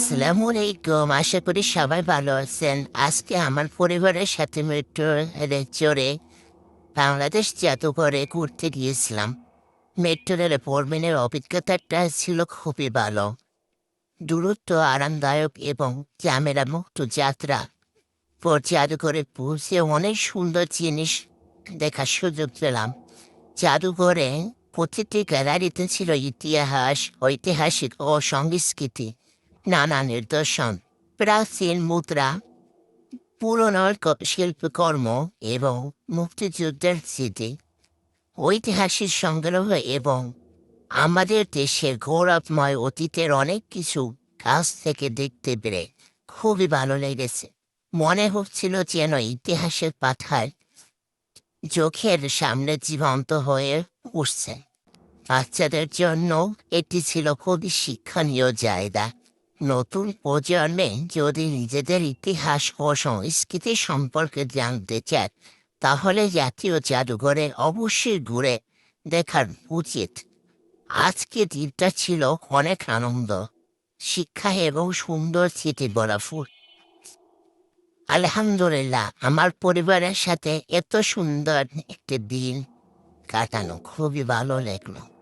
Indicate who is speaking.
Speaker 1: আসসালামু আলাইকুম। আশা করি সবাই ভালো আছেন। আজকে আমার পরিবারের সাথে মেট্রো রেলে চড়ে বাংলাদেশ জাদুঘরে ঘুরতে গিয়েছিলাম। মেট্রো রেলে ভ্রমণের অভিজ্ঞতাটা ছিল খুবই ভালো। দূরত্ব আরামদায়ক এবং ক্যামেরা মুক্ত যাত্রা। পর জাদুঘরে পৌঁছে অনেক সুন্দর জিনিস দেখার সুযোগ পেলাম। জাদুঘরে প্রতিটি গ্যালারিতে ছিল ইতিহাস, ঐতিহাসিক ও সংস্কৃতি, নানা নিদর্শন, প্রাচীন মুদ্রা, পুরনো শিল্পকর্ম এবং মুক্তিযুদ্ধের স্মৃতি, ঐতিহাসিক সংগ্রহ এবং আমাদের দেশের গৌরবময় অতীতের অনেক কিছু কাছ থেকে দেখতে পেরে খুবই ভালো লেগেছে। মনে হচ্ছিল যেন ইতিহাসের পাতায় চোখের সামনে জীবন্ত হয়ে উঠছে। বাচ্চাদের জন্য এটি ছিল খুবই শিক্ষণীয় জায়গা। নতুন প্রজন্মে যদি নিজেদের ইতিহাস ও সংস্কৃতি সম্পর্কে জানতে চায়, তাহলে জাতীয় জাদুঘরে অবশ্যই ঘুরে দেখার উচিত। আজকে দিনটা ছিল অনেক আনন্দ, শিক্ষা এবং সুন্দর স্মৃতি ভরপুর। আলহামদুলিল্লাহ, আমার পরিবারের সাথে এত সুন্দর একটি দিন কাটানো খুবই ভালো লাগলো।